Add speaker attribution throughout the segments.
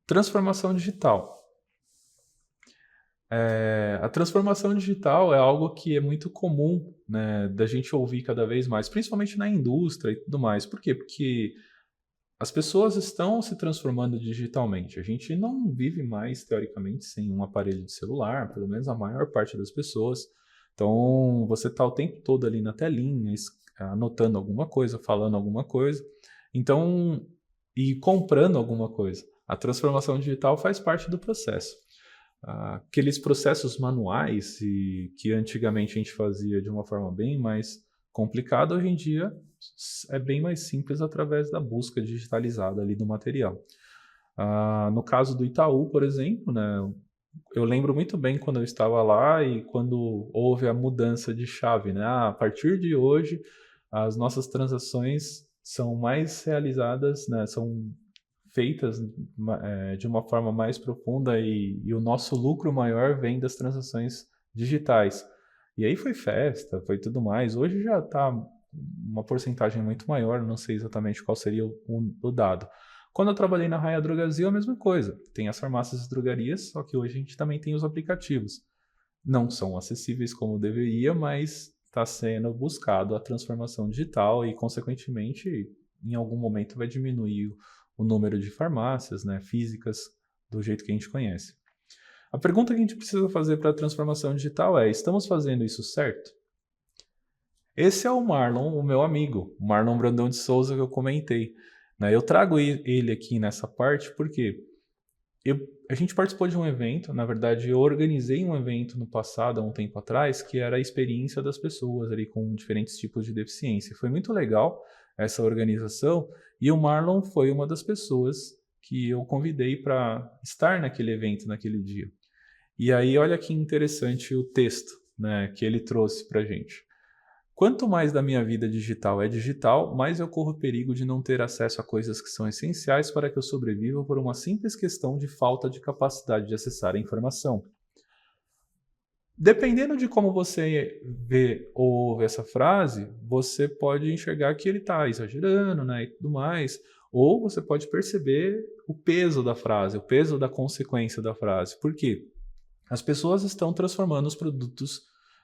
Speaker 1: Transformação digital. A transformação digital é algo que é muito comum, né, da gente ouvir cada vez mais, principalmente na indústria e tudo mais. Por quê? Porque as pessoas estão se transformando digitalmente. A gente não vive mais, teoricamente, sem um aparelho de celular, pelo menos a maior parte das pessoas. Então, você está o tempo todo ali na telinha, anotando alguma coisa, falando alguma coisa. Então, e comprando alguma coisa. A transformação digital faz parte do processo. Aqueles processos manuais que antigamente a gente fazia de uma forma bem mais complicada, hoje em dia é bem mais simples através da busca digitalizada ali do material. No caso do Itaú, por exemplo, né, eu lembro muito bem quando eu estava lá e quando houve a mudança de chave, né? A partir de hoje, as nossas transações são mais realizadas, né, são feitas de uma forma mais profunda e o nosso lucro maior vem das transações digitais. E aí foi festa, foi tudo mais. Hoje já está uma porcentagem muito maior, não sei exatamente qual seria o dado. Quando eu trabalhei na Raia Drogasil, a mesma coisa. Tem as farmácias e drogarias, só que hoje a gente também tem os aplicativos. Não são acessíveis como deveria, mas está sendo buscado a transformação digital e, consequentemente, em algum momento vai diminuir o número de farmácias, né, físicas do jeito que a gente conhece. A pergunta que a gente precisa fazer para a transformação digital é: estamos fazendo isso certo? Esse é o Marlon, o meu amigo, o Marlon Brandão de Souza que eu comentei. Né? Eu trago ele aqui nessa parte porque a gente participou de um evento, na verdade eu organizei um evento no passado, há um tempo atrás, que era a experiência das pessoas ali com diferentes tipos de deficiência. Foi muito legal essa organização e o Marlon foi uma das pessoas que eu convidei para estar naquele evento naquele dia. E aí olha que interessante o texto, né, que ele trouxe para a gente. Quanto mais da minha vida digital é digital, mais eu corro perigo de não ter acesso a coisas que são essenciais para que eu sobreviva por uma simples questão de falta de capacidade de acessar a informação. Dependendo de como você vê ou ouve essa frase, você pode enxergar que ele está exagerando, né, e tudo mais, ou você pode perceber o peso da frase, o peso da consequência da frase. Por quê? As pessoas estão transformando os produtos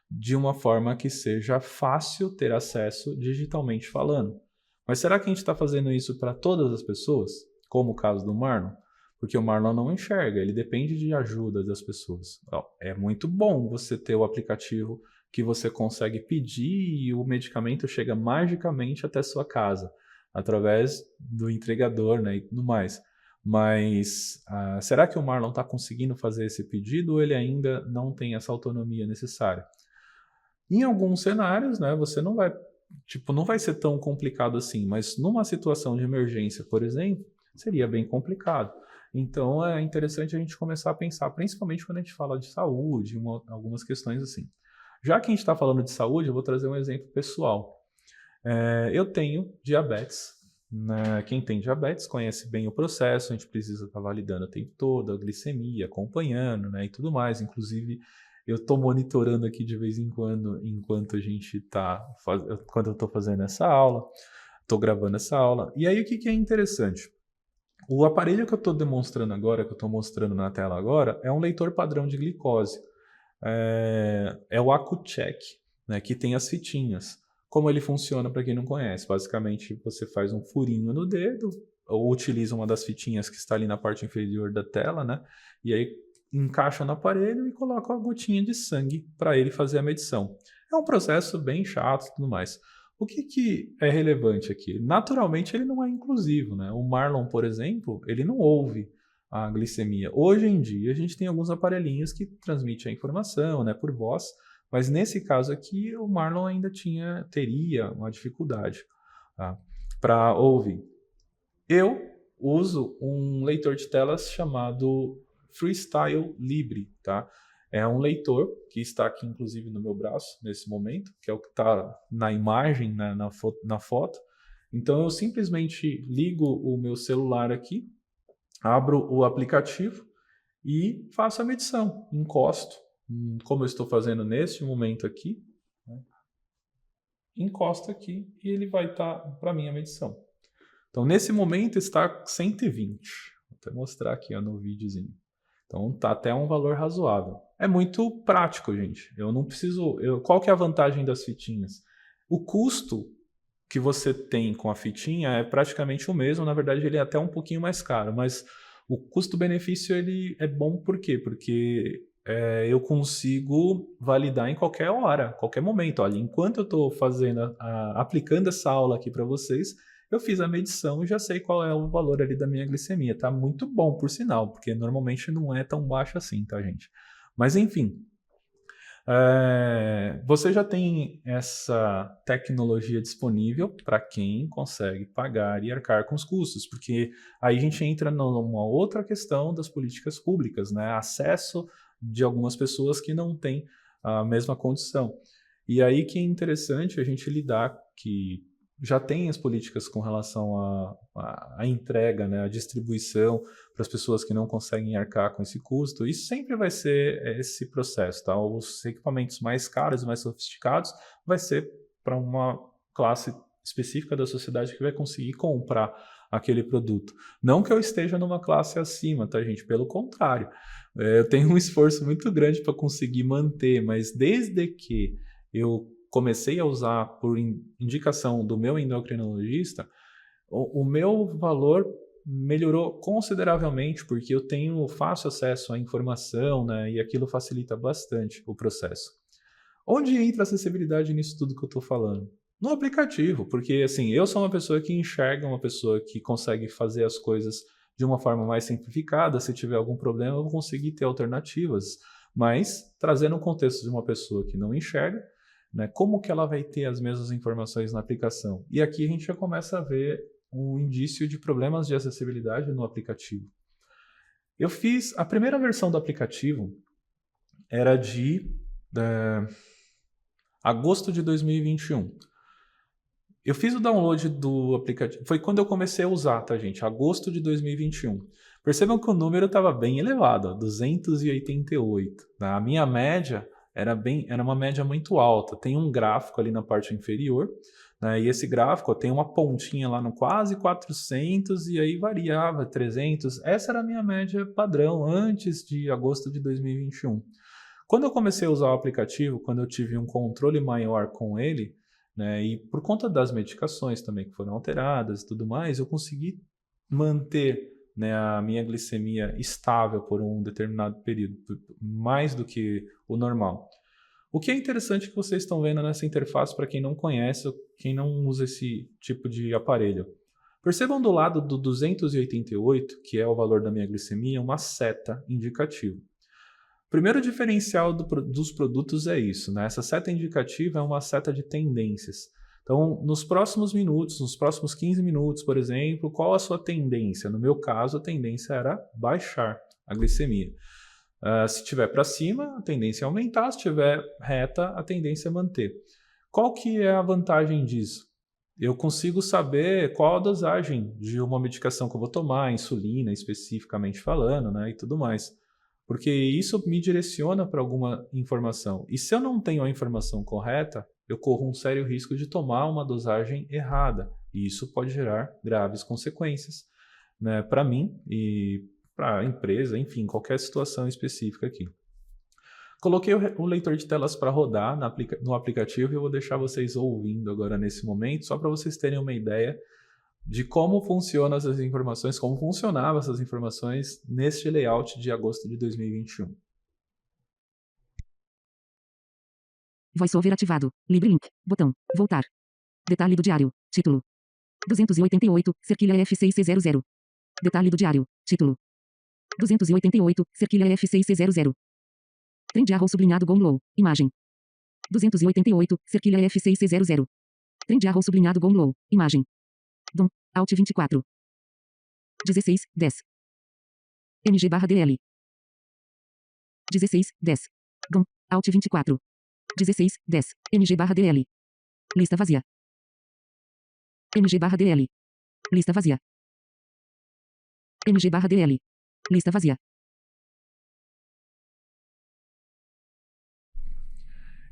Speaker 1: de uma forma que seja fácil ter acesso digitalmente falando. Mas será que a gente está fazendo isso para todas as pessoas? Como o caso do Marlon? Porque o Marlon não enxerga, ele depende de ajuda das pessoas. É muito bom você ter o aplicativo que você consegue pedir e o medicamento chega magicamente até sua casa, através do entregador, né, e tudo mais. Mas será que o Marlon está conseguindo fazer esse pedido ou ele ainda não tem essa autonomia necessária? Em alguns cenários, né, você não vai, tipo, não vai ser tão complicado assim, mas numa situação de emergência, por exemplo, seria bem complicado. Então é interessante a gente começar a pensar, principalmente quando a gente fala de saúde, algumas questões assim. Já que a gente está falando de saúde, eu vou trazer um exemplo pessoal. Eu tenho diabetes. Né? Quem tem diabetes conhece bem o processo, a gente precisa estar validando o tempo todo, a glicemia, acompanhando, né, e tudo mais. Inclusive, eu estou monitorando aqui de vez em quando, enquanto a gente está, quando eu estou fazendo essa aula, estou gravando essa aula. E aí o que é interessante? O aparelho que eu estou demonstrando agora, que eu estou mostrando na tela agora, é um leitor padrão de glicose. É o AcuCheck, né, que tem as fitinhas. Como ele funciona para quem não conhece? Basicamente, você faz um furinho no dedo, ou utiliza uma das fitinhas que está ali na parte inferior da tela, né? E aí encaixa no aparelho e coloca uma gotinha de sangue para ele fazer a medição. É um processo bem chato e tudo mais. O que é relevante aqui? Naturalmente, ele não é inclusivo, né? O Marlon, por exemplo, ele não ouve a glicemia. Hoje em dia, a gente tem alguns aparelhinhos que transmitem a informação, né, por voz, mas nesse caso aqui, o Marlon ainda teria uma dificuldade, tá, para ouvir. Eu uso um leitor de telas chamado Freestyle Libre, tá? É um leitor que está aqui, inclusive, no meu braço, nesse momento, que é o que está na imagem, na foto. Então, eu simplesmente ligo o meu celular aqui, abro o aplicativo e faço a medição. Encosto, como eu estou fazendo neste momento aqui, né? Encosto aqui e ele vai estar para mim a medição. Então, nesse momento está 120. até mostrar aqui ó, no videozinho. Então tá até um valor razoável. É muito prático, gente. Eu não preciso. Qual que é a vantagem das fitinhas? O custo que você tem com a fitinha é praticamente o mesmo. Na verdade, ele é até um pouquinho mais caro, mas o custo-benefício ele é bom por quê? Porque eu consigo validar em qualquer hora, qualquer momento. Olha, enquanto eu estou fazendo, aplicando essa aula aqui para vocês, eu fiz a medição e já sei qual é o valor ali da minha glicemia. Tá muito bom, por sinal, porque normalmente não é tão baixo assim, tá, gente? Mas enfim, você já tem essa tecnologia disponível para quem consegue pagar e arcar com os custos, porque aí a gente entra numa outra questão das políticas públicas, né? Acesso de algumas pessoas que não têm a mesma condição. E aí que é interessante a gente lidar que já tem as políticas com relação à entrega, né, à distribuição para as pessoas que não conseguem arcar com esse custo. Isso sempre vai ser esse processo, tá? Os equipamentos mais caros, mais sofisticados, vai ser para uma classe específica da sociedade que vai conseguir comprar aquele produto. Não que eu esteja numa classe acima, tá, gente? Pelo contrário, eu tenho um esforço muito grande para conseguir manter, mas desde que eu comecei a usar por indicação do meu endocrinologista, o meu valor melhorou consideravelmente, porque eu tenho fácil acesso à informação, né, e aquilo facilita bastante o processo. Onde entra a acessibilidade nisso tudo que eu estou falando? No aplicativo, porque assim, eu sou uma pessoa que enxerga, uma pessoa que consegue fazer as coisas de uma forma mais simplificada. Se tiver algum problema, eu vou conseguir ter alternativas. Mas, trazendo o contexto de uma pessoa que não enxerga, né, como que ela vai ter as mesmas informações na aplicação? E aqui a gente já começa a ver um indício de problemas de acessibilidade no aplicativo. Eu fiz a primeira versão do aplicativo, era de agosto de 2021. Eu fiz o download do aplicativo, foi quando eu comecei a usar, tá, gente? Agosto de 2021. Percebam que o número estava bem elevado, ó, 288. Tá? A minha média era uma média muito alta. Tem um gráfico ali na parte inferior, né? E esse gráfico ó, tem uma pontinha lá no quase 400 e aí variava 300. Essa era a minha média padrão antes de agosto de 2021. Quando eu comecei a usar o aplicativo, quando eu tive um controle maior com ele, né, e por conta das medicações também que foram alteradas e tudo mais, eu consegui manter, né, a minha glicemia estável por um determinado período, mais do que o normal. O que é interessante que vocês estão vendo nessa interface para quem não conhece ou quem não usa esse tipo de aparelho. Percebam do lado do 288, que é o valor da minha glicemia, uma seta indicativa. O primeiro diferencial dos produtos é isso, né? Essa seta indicativa é uma seta de tendências. Então, nos próximos minutos, nos próximos 15 minutos, por exemplo, qual a sua tendência? No meu caso, a tendência era baixar a glicemia. Se estiver para cima, a tendência é aumentar, se estiver reta, a tendência é manter. Qual que é a vantagem disso? Eu consigo saber qual a dosagem de uma medicação que eu vou tomar, insulina especificamente falando, né, e tudo mais. Porque isso me direciona para alguma informação. E se eu não tenho a informação correta, eu corro um sério risco de tomar uma dosagem errada. E isso pode gerar graves consequências, né, para mim e para a empresa, enfim, qualquer situação específica aqui. Coloquei o leitor de telas para rodar no aplicativo e eu vou deixar vocês ouvindo agora nesse momento, só para vocês terem uma ideia de como funcionam essas informações, como funcionavam essas informações neste layout de agosto de 2021.
Speaker 2: VoiceOver ativado. LibreLink. Botão. Voltar. Detalhe do diário. Título. 288, Cerquilha F6C00. Detalhe do diário. Título. 288, Cerquilha F6C00. Trem de arroz sublinhado Gomlow. Imagem. 288, Cerquilha F6C00. Trem de arroz sublinhado Gomlow. Imagem. DOM. Alt 24. 16, 10. MG/DL. 16, 10. DOM. Alt 24. 16, 10. MG/DL. Lista vazia. MG/DL. Lista vazia. MG/DL. Lista vazia.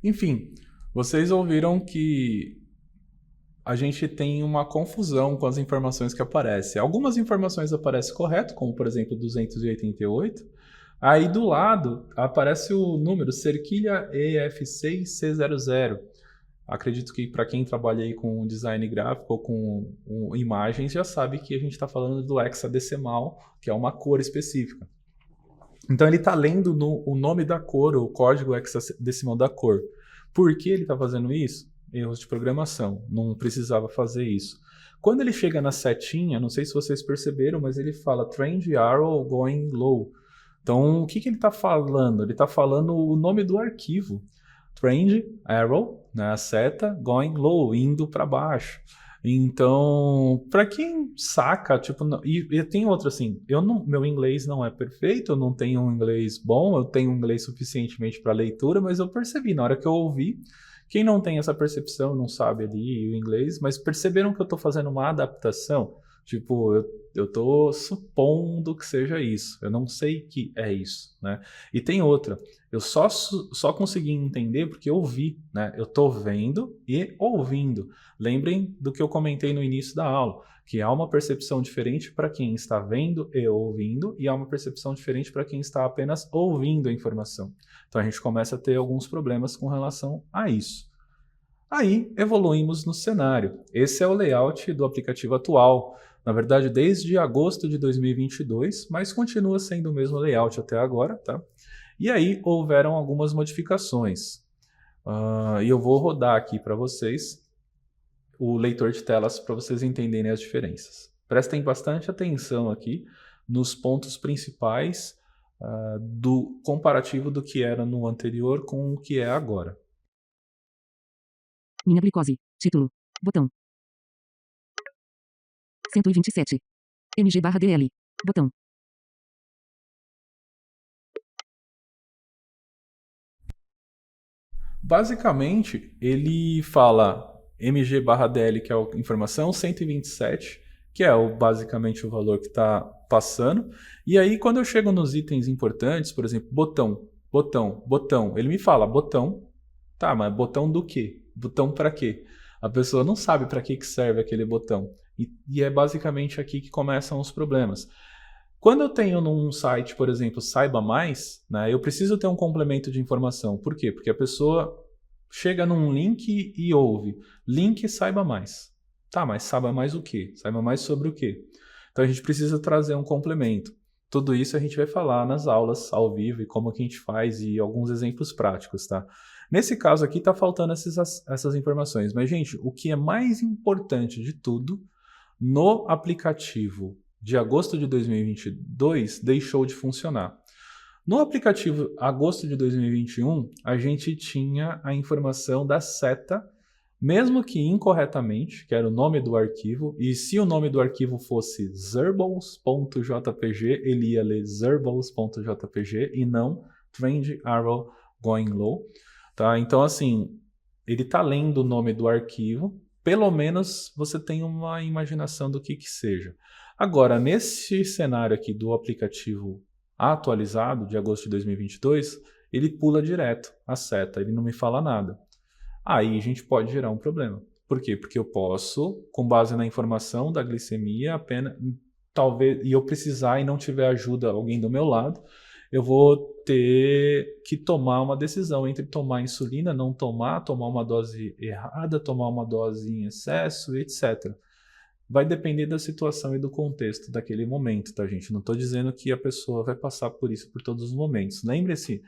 Speaker 1: Enfim, vocês ouviram que a gente tem uma confusão com as informações que aparecem. Algumas informações aparecem correto, como por exemplo 288. Aí do lado aparece o número cerquilha EF6C00. Acredito que para quem trabalha aí com design gráfico ou com imagens já sabe que a gente está falando do hexadecimal, que é uma cor específica. Então ele está lendo o nome da cor, o código hexadecimal da cor. Por que ele está fazendo isso? Erros de programação. Não precisava fazer isso. Quando ele chega na setinha, não sei se vocês perceberam, mas ele fala Trend Arrow Going Low. Então, o que ele está falando? Ele está falando o nome do arquivo. Trend Arrow, né, a seta, Going Low, indo para baixo. Então, para quem saca, tipo, e tem outro assim, meu inglês não é perfeito, eu não tenho um inglês bom, eu tenho um inglês suficientemente para leitura, mas eu percebi na hora que eu ouvi, quem não tem essa percepção, não sabe ali o inglês, mas perceberam que eu estou fazendo uma adaptação, tipo, eu estou supondo que seja isso, eu não sei que é isso, né? E tem outra, eu só consegui entender porque eu ouvi, né? Eu estou vendo e ouvindo. Lembrem do que eu comentei no início da aula, que há uma percepção diferente para quem está vendo e ouvindo, e há uma percepção diferente para quem está apenas ouvindo a informação. Então a gente começa a ter alguns problemas com relação a isso. Aí evoluímos no cenário. Esse é o layout do aplicativo atual. Na verdade, desde agosto de 2022, mas continua sendo o mesmo layout até agora, tá? E aí houveram algumas modificações. E eu vou rodar aqui para vocês o leitor de telas para vocês entenderem as diferenças. Prestem bastante atenção aqui nos pontos principais do comparativo do que era no anterior com o que é agora.
Speaker 2: Minha glicose. Título. Botão. 127. MG/DL. Botão.
Speaker 1: Basicamente, ele fala mg/dl, que é a informação, 127, que é basicamente o valor que está passando. E aí, quando eu chego nos itens importantes, por exemplo, botão, botão, botão, ele me fala botão, tá, mas botão do quê? Botão para quê? A pessoa não sabe para que serve aquele botão. E é basicamente aqui que começam os problemas. Quando eu tenho num site, por exemplo, Saiba Mais, né, eu preciso ter um complemento de informação. Por quê? Porque a pessoa chega num link e ouve. Link Saiba Mais. Tá, mas saiba mais o quê? Saiba mais sobre o quê? Então a gente precisa trazer um complemento. Tudo isso a gente vai falar nas aulas ao vivo e como que a gente faz e alguns exemplos práticos, tá? Nesse caso aqui está faltando essas informações. Mas, gente, o que é mais importante de tudo no aplicativo de agosto de 2022 deixou de funcionar. No aplicativo agosto de 2021, a gente tinha a informação da seta, mesmo que incorretamente, que era o nome do arquivo, e se o nome do arquivo fosse zerbles.jpg, ele ia ler zerbles.jpg e não Trend Arrow Going Low. Tá? Então, assim, ele está lendo o nome do arquivo, pelo menos você tem uma imaginação do que seja. Agora, nesse cenário aqui do aplicativo atualizado, de agosto de 2022, ele pula direto a seta, ele não me fala nada. Aí a gente pode gerar um problema. Por quê? Porque eu posso, com base na informação da glicemia, apenas, talvez, e eu precisar e não tiver ajuda, alguém do meu lado, eu vou ter que tomar uma decisão entre tomar insulina, não tomar uma dose errada, tomar uma dose em excesso, etc. Vai depender da situação e do contexto daquele momento, tá, gente? Não estou dizendo que a pessoa vai passar por isso por todos os momentos. Lembre-se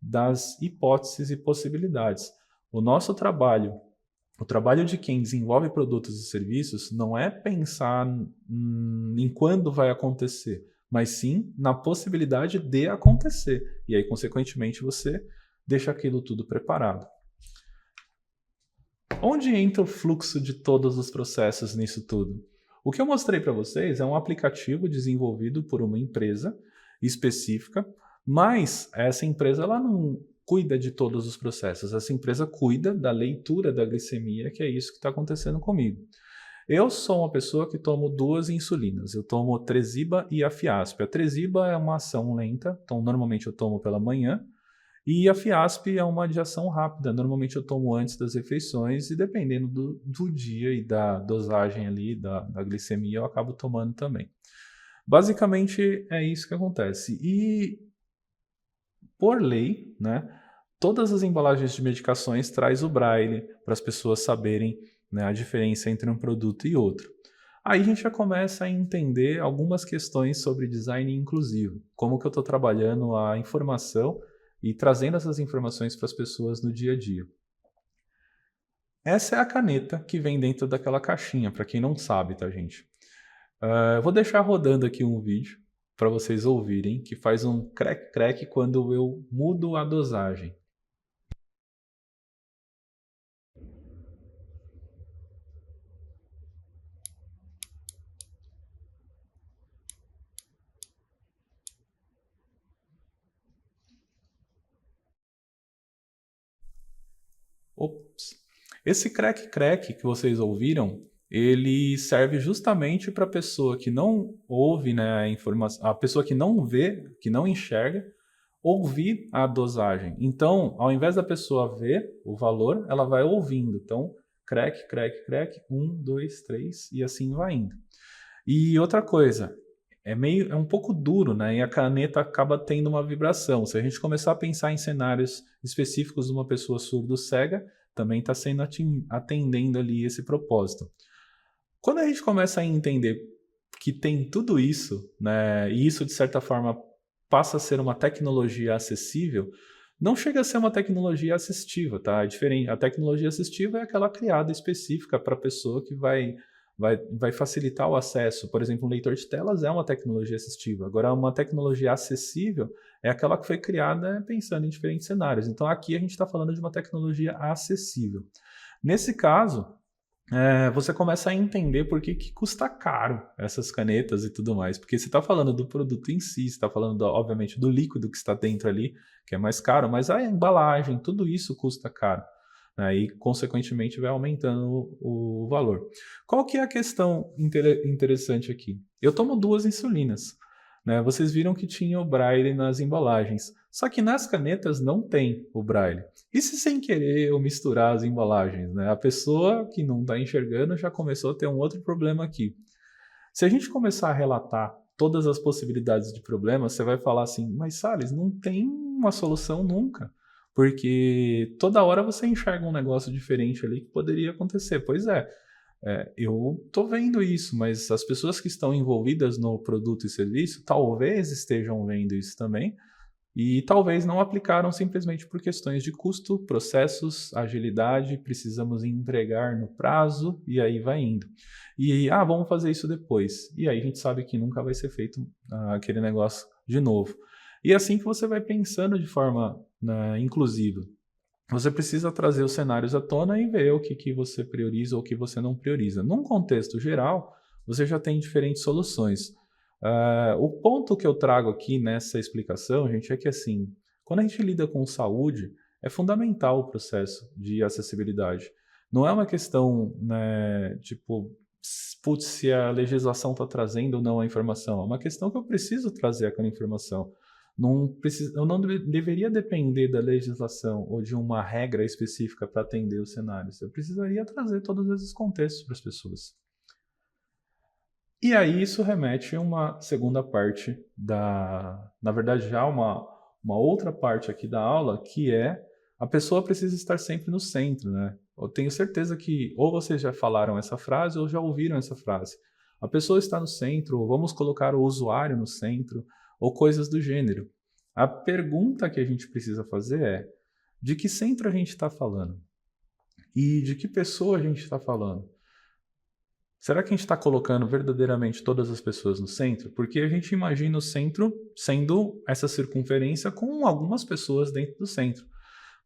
Speaker 1: das hipóteses e possibilidades. O nosso trabalho, o trabalho de quem desenvolve produtos e serviços, não é pensar em quando vai acontecer, mas sim na possibilidade de acontecer. E aí, consequentemente, você deixa aquilo tudo preparado. Onde entra o fluxo de todos os processos nisso tudo? O que eu mostrei para vocês é um aplicativo desenvolvido por uma empresa específica, mas essa empresa ela não cuida de todos os processos. Essa empresa cuida da leitura da glicemia, que é isso que está acontecendo comigo. Eu sou uma pessoa que tomo 2 insulinas. Eu tomo Tresiba e a Fiasp. A Tresiba é uma ação lenta, então normalmente eu tomo pela manhã. E a Fiasp é uma digestão rápida, normalmente eu tomo antes das refeições e dependendo do dia e da dosagem ali, da glicemia, eu acabo tomando também. Basicamente é isso que acontece. E por lei, né, todas as embalagens de medicações traz o braille para as pessoas saberem, né, a diferença entre um produto e outro. Aí a gente já começa a entender algumas questões sobre design inclusivo, como que eu estou trabalhando a informação e trazendo essas informações para as pessoas no dia a dia. Essa é a caneta que vem dentro daquela caixinha, para quem não sabe, tá, gente? Eu vou deixar rodando aqui um vídeo para vocês ouvirem, que faz um crack-crack quando eu mudo a dosagem. Ops. Esse crack-crack que vocês ouviram, ele serve justamente para a pessoa que não ouve, né, a informação, a pessoa que não vê, que não enxerga, ouvir a dosagem. Então, ao invés da pessoa ver o valor, ela vai ouvindo. Então, crack, crack, crack, 1, 2, 3 e assim vai indo. E outra coisa, é um pouco duro, né? E a caneta acaba tendo uma vibração. Se a gente começar a pensar em cenários específicos de uma pessoa surdo-cega, também está sendo atendendo ali esse propósito. Quando a gente começa a entender que tem tudo isso, né? E isso de certa forma passa a ser uma tecnologia acessível, não chega a ser uma tecnologia assistiva, tá? É diferente. A tecnologia assistiva é aquela criada específica para a pessoa que vai facilitar o acesso. Por exemplo, um leitor de telas é uma tecnologia assistiva. Agora, uma tecnologia acessível é aquela que foi criada pensando em diferentes cenários. Então, aqui a gente está falando de uma tecnologia acessível. Nesse caso, você começa a entender por que custa caro essas canetas e tudo mais. Porque você está falando do produto em si, você está falando, obviamente, do líquido que está dentro ali, que é mais caro, mas a embalagem, tudo isso custa caro. Aí, consequentemente, vai aumentando o valor. Qual que é a questão interessante aqui? Eu tomo 2 insulinas. Né? Vocês viram que tinha o braille nas embalagens. Só que nas canetas não tem o braille. E se sem querer eu misturar as embalagens? Né? A pessoa que não está enxergando já começou a ter um outro problema aqui. Se a gente começar a relatar todas as possibilidades de problemas, você vai falar assim, mas Salles, não tem uma solução nunca. Porque toda hora você enxerga um negócio diferente ali que poderia acontecer. Pois é, eu estou vendo isso, mas as pessoas que estão envolvidas no produto e serviço talvez estejam vendo isso também e talvez não aplicaram simplesmente por questões de custo, processos, agilidade, precisamos entregar no prazo e aí vai indo. E vamos fazer isso depois. E aí a gente sabe que nunca vai ser feito aquele negócio de novo. E é assim que você vai pensando de forma inclusiva. Você precisa trazer os cenários à tona e ver o que você prioriza ou o que você não prioriza. Num contexto geral, você já tem diferentes soluções. O ponto que eu trago aqui nessa explicação, gente, é que assim, quando a gente lida com saúde, é fundamental o processo de acessibilidade. Não é uma questão, né, tipo, putz, se a legislação está trazendo ou não a informação. É uma questão que eu preciso trazer aquela informação. Eu não deveria depender da legislação ou de uma regra específica para atender os cenários. Eu precisaria trazer todos esses contextos para as pessoas. E aí isso remete a uma segunda parte na verdade já uma outra parte aqui da aula, que é a pessoa precisa estar sempre no centro, né? Eu tenho certeza que ou vocês já falaram essa frase ou já ouviram essa frase. A pessoa está no centro, ou vamos colocar o usuário no centro, ou coisas do gênero. A pergunta que a gente precisa fazer é: de que centro a gente está falando? E de que pessoa a gente está falando? Será que a gente está colocando verdadeiramente todas as pessoas no centro? Porque a gente imagina o centro sendo essa circunferência com algumas pessoas dentro do centro.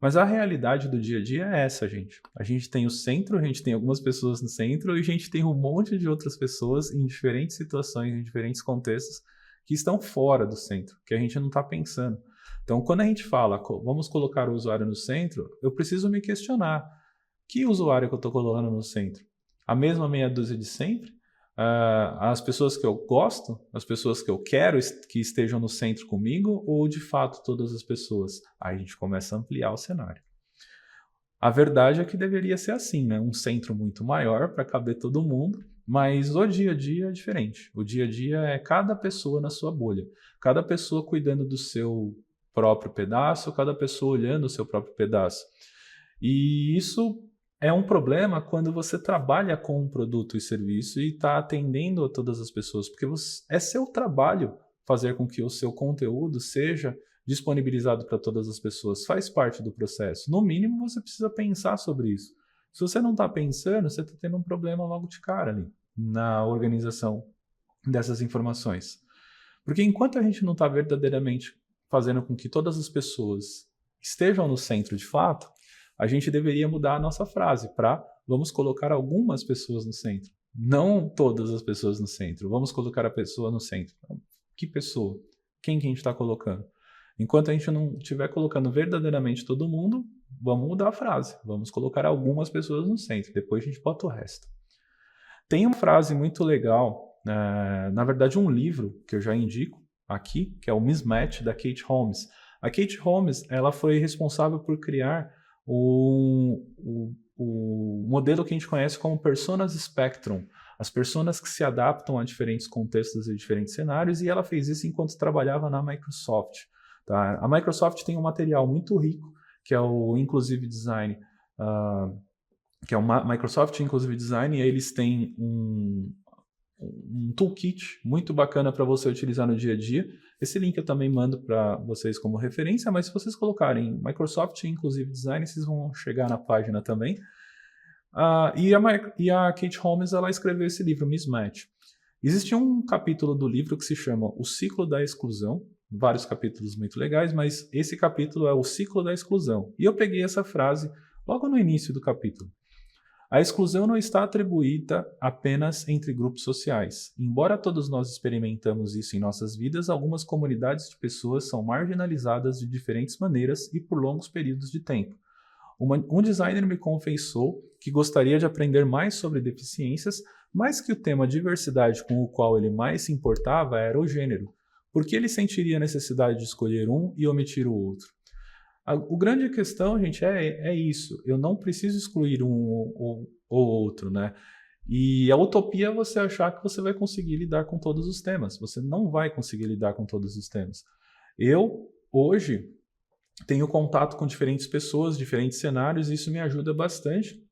Speaker 1: Mas a realidade do dia a dia é essa, gente. A gente tem o centro, a gente tem algumas pessoas no centro e a gente tem um monte de outras pessoas em diferentes situações, em diferentes contextos, que estão fora do centro, que a gente não está pensando. Então, quando a gente fala, vamos colocar o usuário no centro, eu preciso me questionar: que usuário que eu estou colocando no centro? A mesma meia dúzia de sempre? as pessoas que eu gosto, as pessoas que eu quero que estejam no centro comigo, ou de fato todas as pessoas? Aí a gente começa a ampliar o cenário. A verdade é que deveria ser assim, né? Um centro muito maior para caber todo mundo, mas o dia a dia é diferente. O dia a dia é cada pessoa na sua bolha, cada pessoa cuidando do seu próprio pedaço, cada pessoa olhando o seu próprio pedaço. E isso é um problema quando você trabalha com um produto e serviço e está atendendo a todas as pessoas, porque é seu trabalho fazer com que o seu conteúdo seja disponibilizado para todas as pessoas, faz parte do processo. No mínimo, você precisa pensar sobre isso. Se você não está pensando, você está tendo um problema logo de cara ali, na organização dessas informações. Porque enquanto a gente não está verdadeiramente fazendo com que todas as pessoas estejam no centro de fato, a gente deveria mudar a nossa frase para vamos colocar algumas pessoas no centro. Não todas as pessoas no centro. Vamos colocar a pessoa no centro. Que pessoa? Quem que a gente está colocando? Enquanto a gente não estiver colocando verdadeiramente todo mundo, vamos mudar a frase. Vamos colocar algumas pessoas no centro. Depois a gente bota o resto. Tem uma frase muito legal, na verdade um livro que eu já indico aqui, que é o Mismatch, da Kate Holmes. A Kate Holmes ela foi responsável por criar o modelo que a gente conhece como Personas Spectrum. As personas que se adaptam a diferentes contextos e diferentes cenários, e ela fez isso enquanto trabalhava na Microsoft. Tá? A Microsoft tem um material muito rico, que é o Inclusive Design, que é o Microsoft Inclusive Design, e eles têm um toolkit muito bacana para você utilizar no dia a dia. Esse link eu também mando para vocês como referência, mas se vocês colocarem Microsoft Inclusive Design, vocês vão chegar na página também. E a Kate Holmes ela escreveu esse livro, Mismatch. Existe um capítulo do livro que se chama O Ciclo da Exclusão, vários capítulos muito legais, mas esse capítulo é o ciclo da exclusão. E eu peguei essa frase logo no início do capítulo. A exclusão não está atribuída apenas entre grupos sociais. Embora todos nós experimentamos isso em nossas vidas, algumas comunidades de pessoas são marginalizadas de diferentes maneiras e por longos períodos de tempo. Um designer me confessou que gostaria de aprender mais sobre deficiências, mas que o tema diversidade com o qual ele mais se importava era o gênero. Por que ele sentiria a necessidade de escolher um e omitir o outro? A grande questão, gente, é isso. Eu não preciso excluir um ou outro, né? E a utopia é você achar que você vai conseguir lidar com todos os temas. Você não vai conseguir lidar com todos os temas. Eu, hoje, tenho contato com diferentes pessoas, diferentes cenários, e isso me ajuda bastante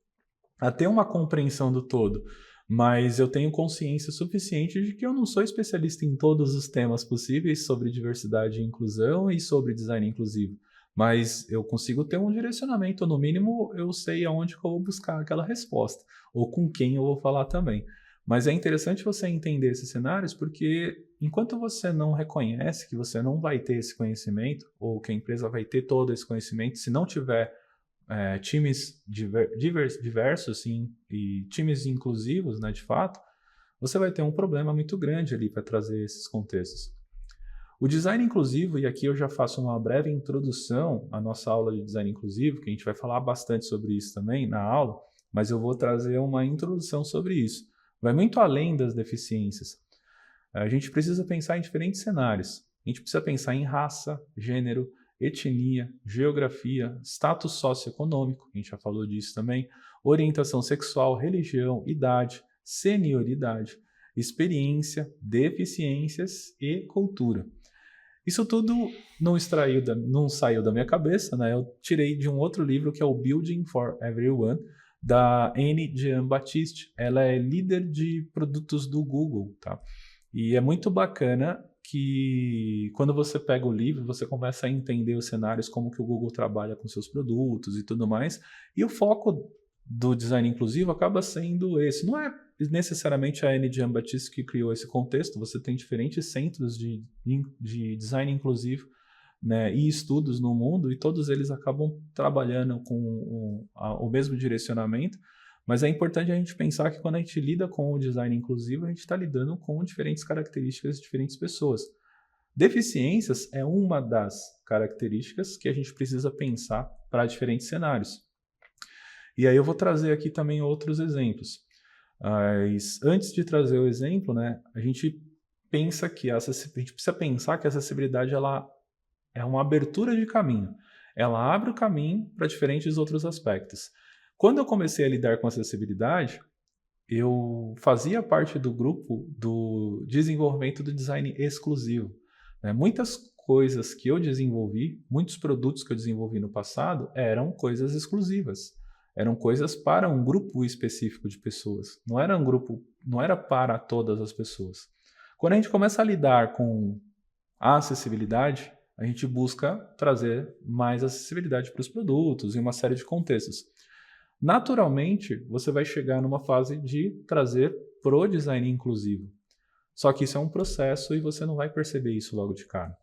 Speaker 1: a ter uma compreensão do todo. Mas eu tenho consciência suficiente de que eu não sou especialista em todos os temas possíveis sobre diversidade e inclusão e sobre design inclusivo. Mas eu consigo ter um direcionamento, ou no mínimo eu sei aonde que eu vou buscar aquela resposta, ou com quem eu vou falar também. Mas é interessante você entender esses cenários, porque enquanto você não reconhece que você não vai ter esse conhecimento, ou que a empresa vai ter todo esse conhecimento, se não tiver times diversos sim, e times inclusivos, né, de fato, você vai ter um problema muito grande ali para trazer esses contextos. O design inclusivo, e aqui eu já faço uma breve introdução à nossa aula de design inclusivo, que a gente vai falar bastante sobre isso também na aula, mas eu vou trazer uma introdução sobre isso. Vai muito além das deficiências. A gente precisa pensar em diferentes cenários. A gente precisa pensar em raça, gênero, etnia, geografia, status socioeconômico, a gente já falou disso também, orientação sexual, religião, idade, senioridade, experiência, deficiências e cultura. Isso tudo não saiu da minha cabeça, né? Eu tirei de um outro livro que é o Building for Everyone, da Annie Jean-Baptiste. Ela é líder de produtos do Google, tá? E é muito bacana que quando você pega o livro, você começa a entender os cenários, como que o Google trabalha com seus produtos e tudo mais. E o foco do design inclusivo acaba sendo esse. Não é necessariamente a Annie Jean-Baptiste que criou esse contexto, você tem diferentes centros de design inclusivo, né, e estudos no mundo, e todos eles acabam trabalhando com o mesmo direcionamento, mas é importante a gente pensar que quando a gente lida com o design inclusivo, a gente está lidando com diferentes características de diferentes pessoas. Deficiências é uma das características que a gente precisa pensar para diferentes cenários. E aí eu vou trazer aqui também outros exemplos. Mas antes de trazer o exemplo, né, a gente pensa que a gente precisa pensar que a acessibilidade ela é uma abertura de caminho. Ela abre o caminho para diferentes outros aspectos. Quando eu comecei a lidar com acessibilidade, eu fazia parte do grupo do desenvolvimento do design exclusivo, né? Muitas coisas que eu desenvolvi, muitos produtos que eu desenvolvi no passado eram coisas exclusivas. Eram coisas para um grupo específico de pessoas. Não era um grupo, não era para todas as pessoas. Quando a gente começa a lidar com a acessibilidade, a gente busca trazer mais acessibilidade para os produtos em uma série de contextos. Naturalmente, você vai chegar numa fase de trazer pro design inclusivo. Só que isso é um processo e você não vai perceber isso logo de cara.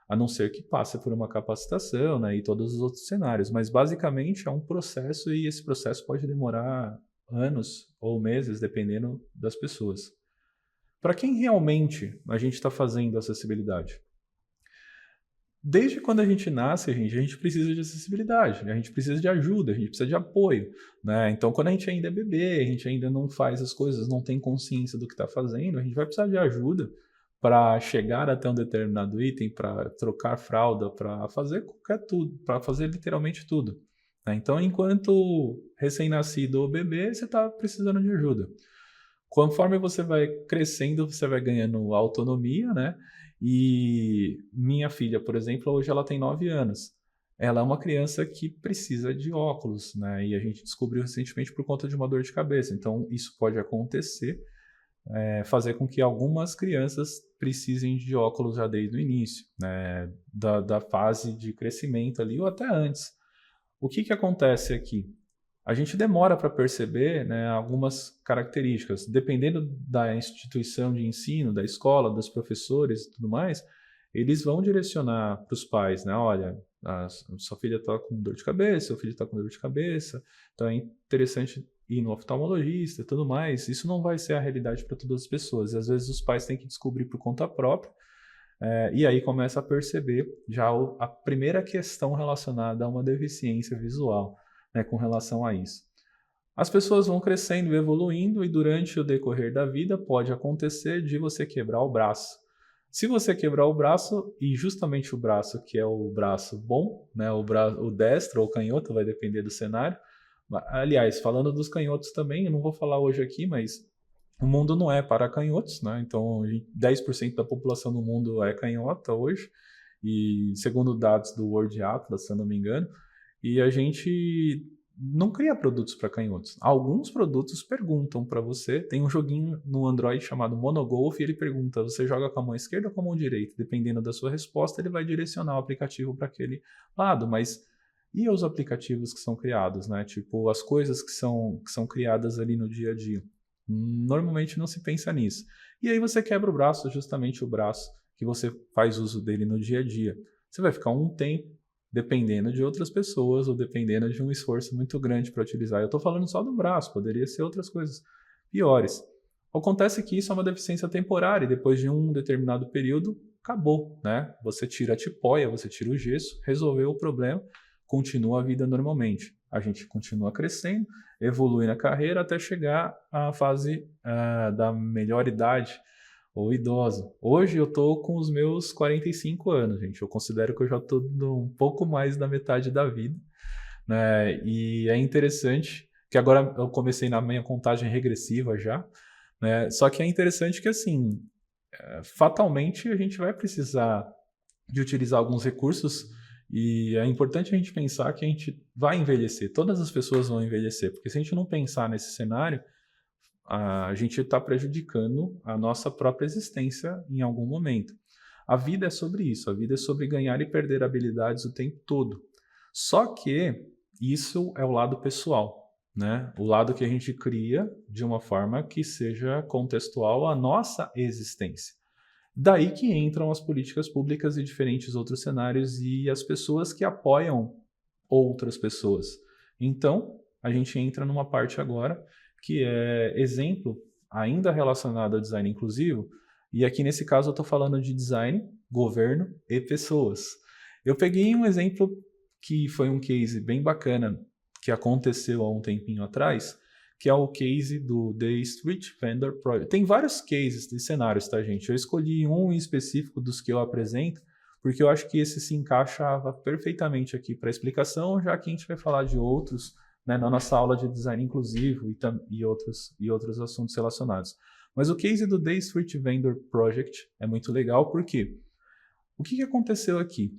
Speaker 1: A não ser que passe por uma capacitação, né, e todos os outros cenários. Mas basicamente é um processo e esse processo pode demorar anos ou meses, dependendo das pessoas. Para quem realmente a gente está fazendo acessibilidade? Desde quando a gente nasce, a gente precisa de acessibilidade, a gente precisa de ajuda, a gente precisa de apoio, né? Então, quando a gente ainda é bebê, a gente ainda não faz as coisas, não tem consciência do que está fazendo, a gente vai precisar de ajuda para chegar até um determinado item, para trocar fralda, para fazer qualquer tudo, para fazer literalmente tudo, né? Então, enquanto recém-nascido ou bebê, você está precisando de ajuda. Conforme você vai crescendo, você vai ganhando autonomia, né? E minha filha, por exemplo, hoje ela tem 9 anos. Ela é uma criança que precisa de óculos, né? E a gente descobriu recentemente por conta de uma dor de cabeça. Então, isso pode acontecer, fazer com que algumas crianças precisem de óculos já desde o início, né? Da fase de crescimento ali, ou até antes. O que acontece aqui? A gente demora para perceber, né, algumas características. Dependendo da instituição de ensino, da escola, dos professores e tudo mais, eles vão direcionar para os pais, né? Olha, sua filha está com dor de cabeça, seu filho está com dor de cabeça, então é interessante ir no oftalmologista e tudo mais. Isso não vai ser a realidade para todas as pessoas. E às vezes os pais têm que descobrir por conta própria, e aí começa a perceber já a primeira questão relacionada a uma deficiência visual, né, com relação a isso. As pessoas vão crescendo e evoluindo e durante o decorrer da vida pode acontecer de você quebrar o braço. Se você quebrar o braço, e justamente o braço que é o braço bom, né, o destro ou canhoto, vai depender do cenário. Aliás, falando dos canhotos também, eu não vou falar hoje aqui, mas o mundo não é para canhotos, né? Então 10% da população do mundo é canhota hoje, e segundo dados do World Atlas, se eu não me engano, e a gente não cria produtos para canhotos. Alguns produtos perguntam para você, tem um joguinho no Android chamado Monogolf e ele pergunta, você joga com a mão esquerda ou com a mão direita? Dependendo da sua resposta, ele vai direcionar o aplicativo para aquele lado, mas e os aplicativos que são criados, né? Tipo, as coisas que são criadas ali no dia a dia. Normalmente não se pensa nisso. E aí você quebra o braço, justamente o braço que você faz uso dele no dia a dia. Você vai ficar um tempo dependendo de outras pessoas ou dependendo de um esforço muito grande para utilizar. Eu estou falando só do braço, poderia ser outras coisas piores. Acontece que isso é uma deficiência temporária e depois de um determinado período, acabou, né? Você tira a tipóia, você tira o gesso, resolveu o problema, continua a vida normalmente. A gente continua crescendo, evolui na carreira até chegar à fase da melhor idade ou idosa. Hoje eu estou com os meus 45 anos, gente. Eu considero que eu já estou um pouco mais da metade da vida, né? E é interessante que agora eu comecei na minha contagem regressiva já, né? Só que é interessante que, assim, fatalmente a gente vai precisar de utilizar alguns recursos e é importante a gente pensar que a gente vai envelhecer. Todas as pessoas vão envelhecer, porque se a gente não pensar nesse cenário, a gente está prejudicando a nossa própria existência em algum momento. A vida é sobre isso, a vida é sobre ganhar e perder habilidades o tempo todo. Só que isso é o lado pessoal, né? O lado que a gente cria de uma forma que seja contextual à nossa existência. Daí que entram as políticas públicas e diferentes outros cenários e as pessoas que apoiam outras pessoas. Então, a gente entra numa parte agora que é exemplo, ainda relacionado ao design inclusivo, e aqui nesse caso eu estou falando de design, governo e pessoas. Eu peguei um exemplo que foi um case bem bacana que aconteceu há um tempinho atrás, que é o case do The Street Vendor Project. Tem vários cases de cenários, tá, gente? Eu escolhi um em específico dos que eu apresento, porque eu acho que esse se encaixava perfeitamente aqui para a explicação, já que a gente vai falar de outros, né, na nossa aula de design inclusivo e outros assuntos relacionados. Mas o case do The Street Vendor Project é muito legal, porque o que aconteceu aqui?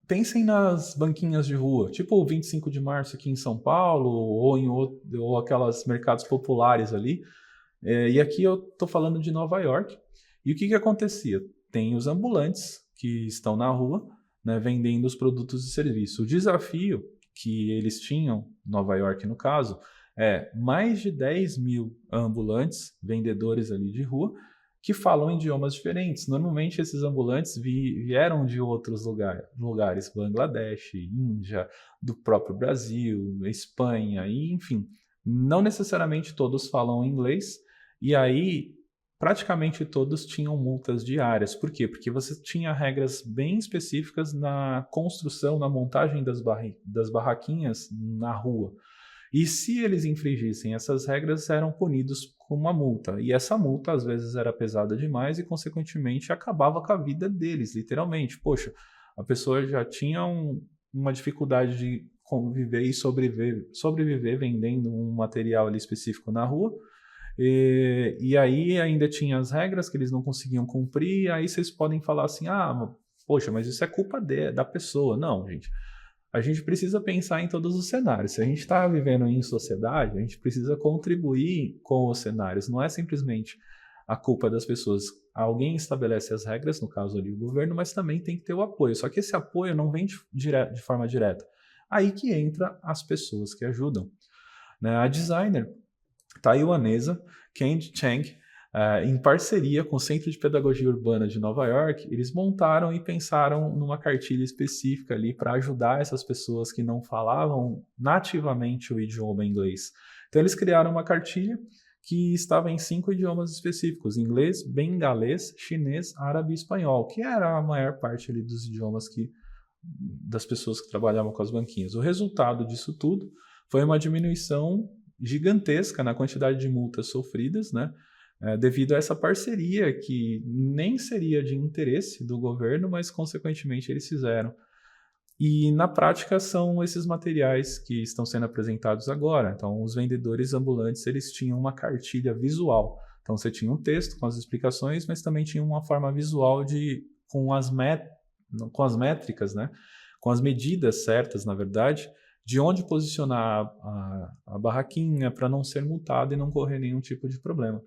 Speaker 1: Pensem nas banquinhas de rua, tipo o 25 de março aqui em São Paulo, ou aquelas mercados populares ali. E aqui eu estou falando de Nova York. E o que acontecia? Tem os ambulantes que estão na rua, né, vendendo os produtos e serviços. O desafio que eles tinham, Nova York no caso, é mais de 10 mil ambulantes, vendedores ali de rua, que falam idiomas diferentes. Normalmente esses ambulantes vieram de outros lugares, Bangladesh, Índia, do próprio Brasil, Espanha, e, enfim. Não necessariamente todos falam inglês, e aí praticamente todos tinham multas diárias. Por quê? Porque você tinha regras bem específicas na construção, na montagem das barraquinhas na rua. E se eles infringissem essas regras, eram punidos com uma multa. E essa multa, às vezes, era pesada demais e, consequentemente, acabava com a vida deles, literalmente. Poxa, a pessoa já tinha uma dificuldade de conviver e sobreviver vendendo um material ali específico na rua. E aí ainda tinha as regras que eles não conseguiam cumprir. E aí vocês podem falar assim, poxa, mas isso é culpa da pessoa. Não, gente. A gente precisa pensar em todos os cenários. Se a gente está vivendo em sociedade, a gente precisa contribuir com os cenários. Não é simplesmente a culpa das pessoas. Alguém estabelece as regras, no caso ali o governo, mas também tem que ter o apoio. Só que esse apoio não vem de forma direta. Aí que entra as pessoas que ajudam. Né? A designer taiwanesa Candy Chang, em parceria com o Centro de Pedagogia Urbana de Nova York, eles montaram e pensaram numa cartilha específica ali para ajudar essas pessoas que não falavam nativamente o idioma inglês. Então eles criaram uma cartilha que estava em 5 idiomas específicos: inglês, bengalês, chinês, árabe e espanhol, que era a maior parte ali dos idiomas das pessoas que trabalhavam com as banquinhas. O resultado disso tudo foi uma diminuição gigantesca na quantidade de multas sofridas, né? Devido a essa parceria que nem seria de interesse do governo, mas consequentemente eles fizeram. E na prática são esses materiais que estão sendo apresentados agora. Então os vendedores ambulantes eles tinham uma cartilha visual. Então você tinha um texto com as explicações, mas também tinha uma forma visual com as métricas, né? Com as medidas certas, na verdade, de onde posicionar a barraquinha para não ser multado e não correr nenhum tipo de problema.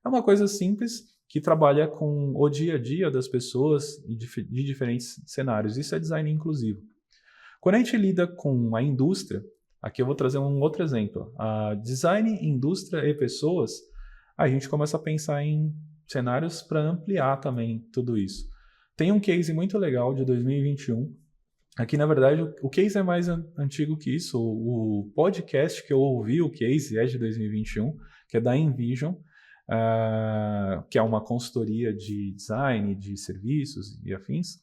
Speaker 1: É uma coisa simples que trabalha com o dia a dia das pessoas de diferentes cenários. Isso é design inclusivo. Quando a gente lida com a indústria, aqui eu vou trazer um outro exemplo. A design, indústria e pessoas, a gente começa a pensar em cenários para ampliar também tudo isso. Tem um case muito legal de 2021. Aqui, na verdade, o case é mais antigo que isso. O podcast que eu ouvi, o case, é de 2021, que é da Envision, que é uma consultoria de design, de serviços e afins.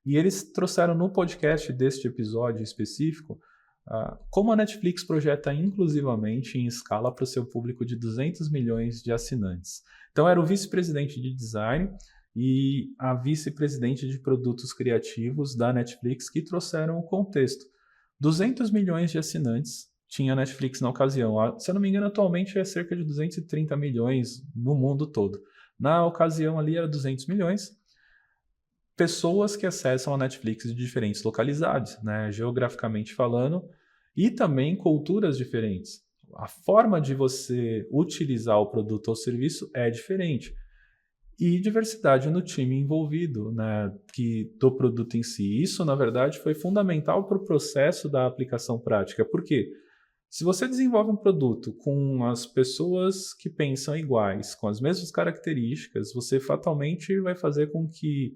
Speaker 1: E eles trouxeram no podcast deste episódio específico como a Netflix projeta inclusivamente em escala para o seu público de 200 milhões de assinantes. Então, era o vice-presidente de design e a vice-presidente de produtos criativos da Netflix que trouxeram o contexto. 200 milhões de assinantes tinha a Netflix na ocasião. Se eu não me engano, atualmente é cerca de 230 milhões no mundo todo. Na ocasião ali era 200 milhões. Pessoas que acessam a Netflix de diferentes localidades, né, geograficamente falando, e também culturas diferentes. A forma de você utilizar o produto ou serviço é diferente. E diversidade no time envolvido, né, do produto em si. Isso, na verdade, foi fundamental para o processo da aplicação prática. Por quê? Se você desenvolve um produto com as pessoas que pensam iguais, com as mesmas características, você fatalmente vai fazer com que,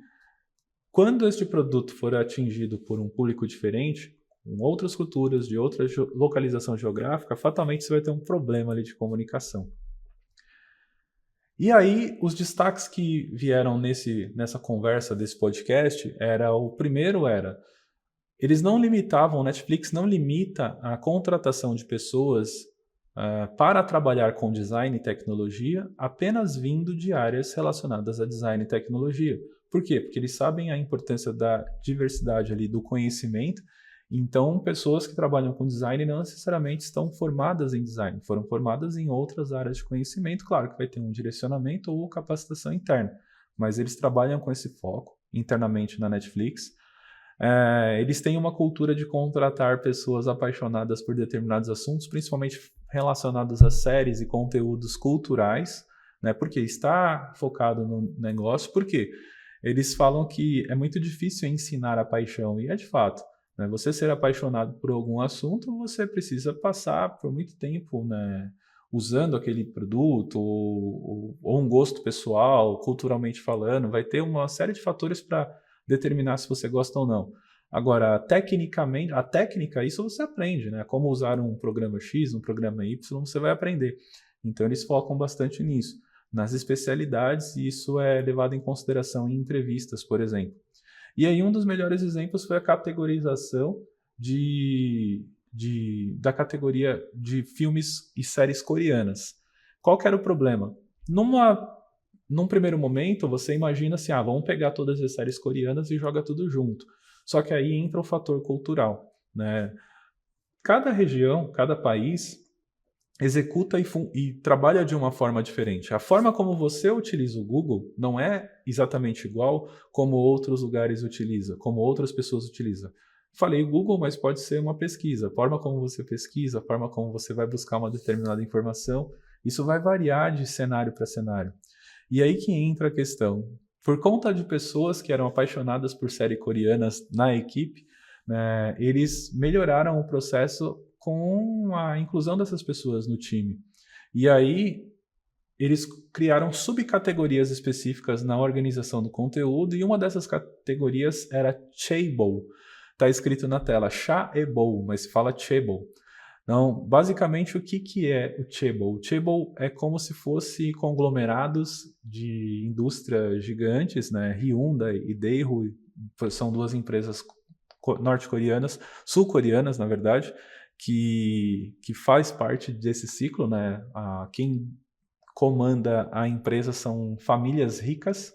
Speaker 1: quando este produto for atingido por um público diferente, com outras culturas, de outra localização geográfica, fatalmente você vai ter um problema ali de comunicação. E aí, os destaques que vieram nessa conversa desse podcast, o primeiro era, eles não limitavam, o Netflix não limita a contratação de pessoas para trabalhar com design e tecnologia apenas vindo de áreas relacionadas a design e tecnologia. Por quê? Porque eles sabem a importância da diversidade ali do conhecimento. Então, pessoas que trabalham com design não necessariamente estão formadas em design, foram formadas em outras áreas de conhecimento. Claro que vai ter um direcionamento ou capacitação interna, mas eles trabalham com esse foco internamente na Netflix. Eles têm uma cultura de contratar pessoas apaixonadas por determinados assuntos, principalmente relacionados a séries e conteúdos culturais, né? Porque está focado no negócio. Por quê? Eles falam que é muito difícil ensinar a paixão, e é de fato. Né? Você ser apaixonado por algum assunto, você precisa passar por muito tempo, né, usando aquele produto, ou um gosto pessoal, culturalmente falando. Vai ter uma série de fatores para determinar se você gosta ou não. Agora, tecnicamente, a técnica, isso você aprende, né? Como usar um programa X, um programa Y, você vai aprender. Então, eles focam bastante nisso. Nas especialidades, isso é levado em consideração em entrevistas, por exemplo. E aí, um dos melhores exemplos foi a categorização da categoria de filmes e séries coreanas. Qual que era o problema? Num primeiro momento, você imagina assim, vamos pegar todas as séries coreanas e joga tudo junto. Só que aí entra o fator cultural, né? Cada região, cada país executa e trabalha de uma forma diferente. A forma como você utiliza o Google não é exatamente igual como outros lugares utilizam, como outras pessoas utilizam. Falei Google, mas pode ser uma pesquisa. A forma como você pesquisa, a forma como você vai buscar uma determinada informação, isso vai variar de cenário para cenário. E aí que entra a questão. Por conta de pessoas que eram apaixonadas por séries coreanas na equipe, né, eles melhoraram o processo com a inclusão dessas pessoas no time. E aí eles criaram subcategorias específicas na organização do conteúdo, e uma dessas categorias era Chaebol. Está escrito na tela, Chaebol, mas se fala Chaebol. Então, basicamente, o que é o Chaebol? O Chaebol é como se fosse conglomerados de indústrias gigantes, né? Hyundai e Daewoo são duas empresas norte-coreanas, sul-coreanas, na verdade, que faz parte desse ciclo, né? Quem comanda a empresa são famílias ricas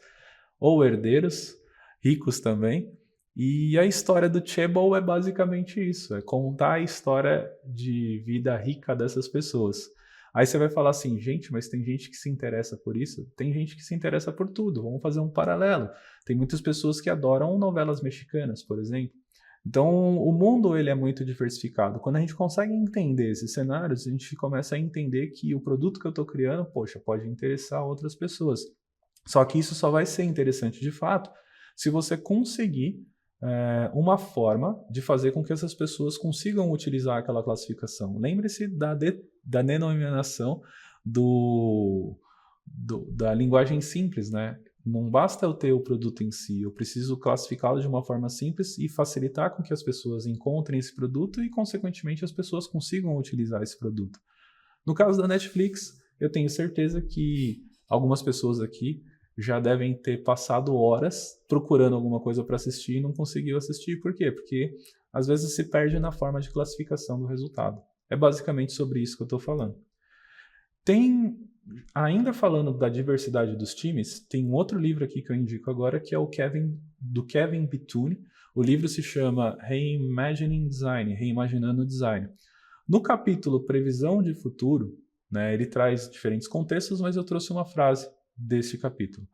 Speaker 1: ou herdeiros ricos também. E a história do Chaebol é basicamente isso, é contar a história de vida rica dessas pessoas. Aí você vai falar assim, gente, mas tem gente que se interessa por isso? Tem gente que se interessa por tudo, vamos fazer um paralelo. Tem muitas pessoas que adoram novelas mexicanas, por exemplo. Então, o mundo ele é muito diversificado. Quando a gente consegue entender esses cenários, a gente começa a entender que o produto que eu estou criando, poxa, pode interessar outras pessoas. Só que isso só vai ser interessante de fato se você conseguir uma forma de fazer com que essas pessoas consigam utilizar aquela classificação. Lembre-se da denominação da linguagem simples, né? Não basta eu ter o produto em si, eu preciso classificá-lo de uma forma simples e facilitar com que as pessoas encontrem esse produto e, consequentemente, as pessoas consigam utilizar esse produto. No caso da Netflix, eu tenho certeza que algumas pessoas aqui já devem ter passado horas procurando alguma coisa para assistir e não conseguiu assistir. Por quê? Porque às vezes se perde na forma de classificação do resultado. É basicamente sobre isso que eu estou falando. Ainda falando da diversidade dos times, tem um outro livro aqui que eu indico agora, que é do Kevin Bittuni. O livro se chama Reimagining Design, Reimaginando Design. No capítulo Previsão de Futuro, né, ele traz diferentes contextos, mas eu trouxe uma frase deste capítulo.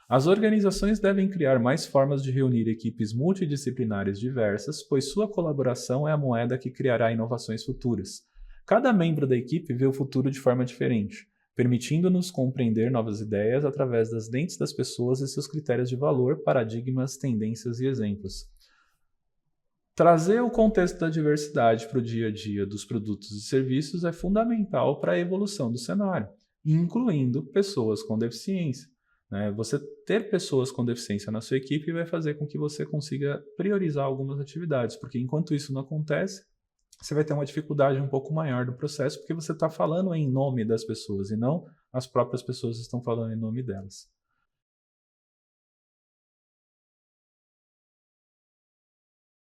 Speaker 1: As organizações devem criar mais formas de reunir equipes multidisciplinares diversas, pois sua colaboração é a moeda que criará inovações futuras. Cada membro da equipe vê o futuro de forma diferente, permitindo-nos compreender novas ideias através das lentes das pessoas e seus critérios de valor, paradigmas, tendências e exemplos. Trazer o contexto da diversidade para o dia a dia dos produtos e serviços é fundamental para a evolução do cenário, incluindo pessoas com deficiência. Né? Você ter pessoas com deficiência na sua equipe vai fazer com que você consiga priorizar algumas atividades, porque enquanto isso não acontece, você vai ter uma dificuldade um pouco maior do processo, porque você está falando em nome das pessoas e não as próprias pessoas estão falando em nome delas.